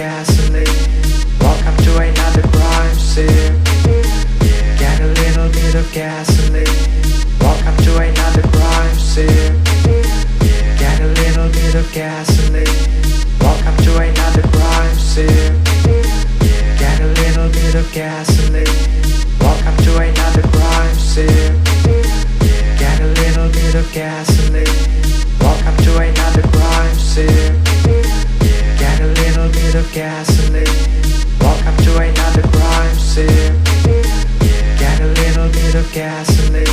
gasoline. Welcome to another crime scene. Get a little bit of gasoline. Welcome to another crime scene. Get a little bit of gasoline. Welcome to another crime scene. Get a little bit of gasoline. Welcome to another crime scene. Get a little bit of gasoline. Welcome to another crime scene. Get a little bit of gasoline. Welcome to another crime scene. Get a little bit of gasoline.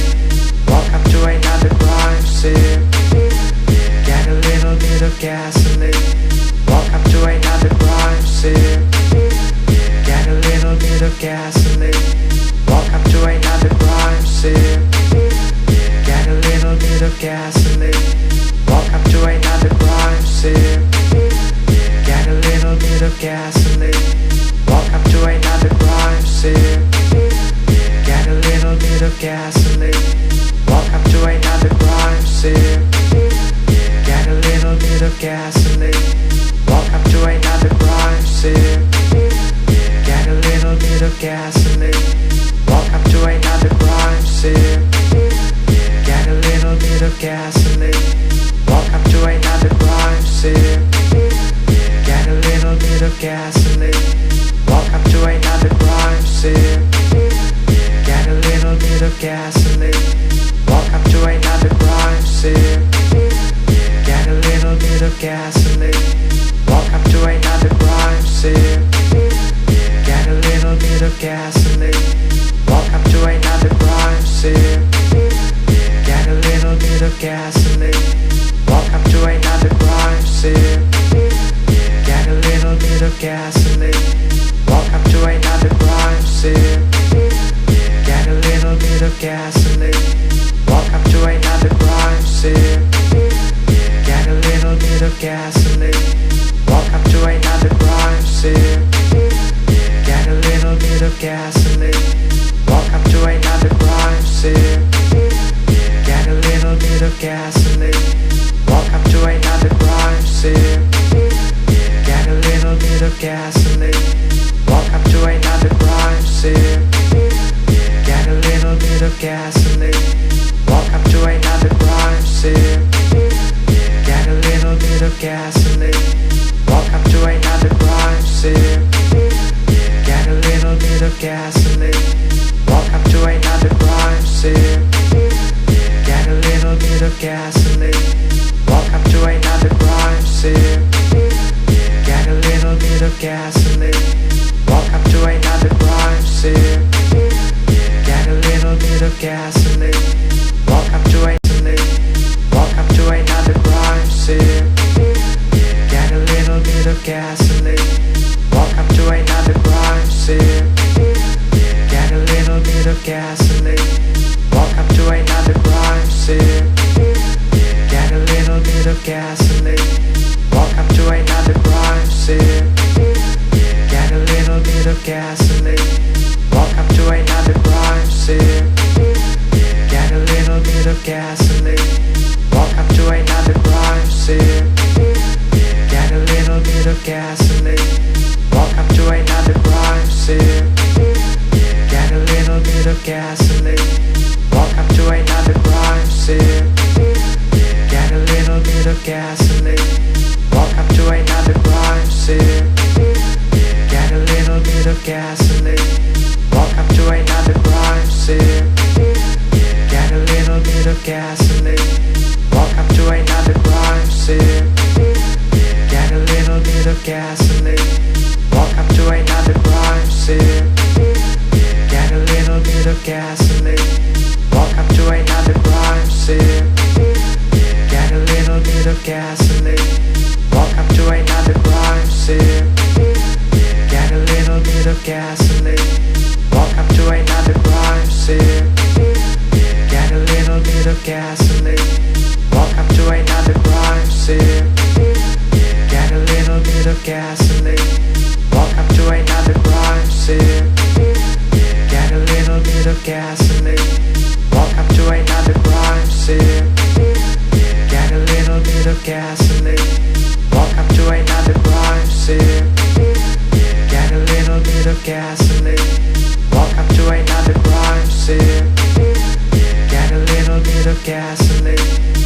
Welcome to another crime scene. Get a little bit of gasoline. Welcome to another crime scene. Get a little bit of gasoline. Welcome to another crime scene. Get a little bit of gasoline. Welcome to another crime scene. Get a little bit of gasoline. Welcome to another crime scene. Get a little bit of gasoline. Welcome to another crime scene. Get a little bit of gasoline. Welcome to another crime scene. Get a little bit of gasoline. Welcome to another crime scene. Get a little bit of gasoline. Welcome to another crime scene. Get a little bit of gasoline. Welcome to another crime scene. Get a little bit of gasoline. Welcome to another crime scene. Get a little bit of gasoline. Welcome to another crime scene. Get a little bit of gasoline. Welcome to another crime scene. Get a little bit of gasoline. Welcome to another crime scene. Get a little bit of gasoline. Welcome to another crime scene. Get a little bit of gasoline. Welcome to another crime scene. Get a little bit of gasoline. Welcome to another crime scene. Get a little bit of gasoline. Welcome to another crime scene. Get a little bit of gasoline. Welcome to another crime scene. Get a little bit of gasoline. Welcome to another crime scene. Get a little bit of gasoline. Welcome to another crime scene. Get a little bit of gasoline. Welcome to another crime scene. Get a little bit of gasoline. Welcome to another crime scene. Get a little bit of gasoline. Welcome to another crime scene. Get a little bit of gasoline. Welcome to another crime scene. Get a little bit of gasoline. Welcome to welcome to another crime scene. Get a little bit of gasoline. Welcome to another crime scene. Get a little bit of gasoline. Welcome to another crime scene. Get a little bit of gasoline. Welcome to another crime scene. Get a little bit of gasoline. Welcome to another crime scene. Get a little bit of gasoline. Welcome to another crime scene. Get a little bit of gasoline. Welcome to another crime scene. Get a little bit of gasoline. Welcome to another crime scene. Get a little bit of gasoline. Welcome to another crime scene. Get a little bit of gasoline. Welcome to another crime scene. Get a little bit of gasoline. Welcome to another crime scene. Get a little bit of gasoline. Welcome to another crime scene. Get a little bit of gasoline. Welcome to another crime scene. Get a little bit of gasoline. Welcome to another crime scene. Get a little bit of gasoline. Welcome to another crime scene. Get a little bit of gasoline. Welcome to another crime scene. Get a little bit of gasoline. Welcome to another crime scene. Get a little bit of gasoline. Welcome to another crime scene. Get a little bit of gasoline. Welcome to another gasoline.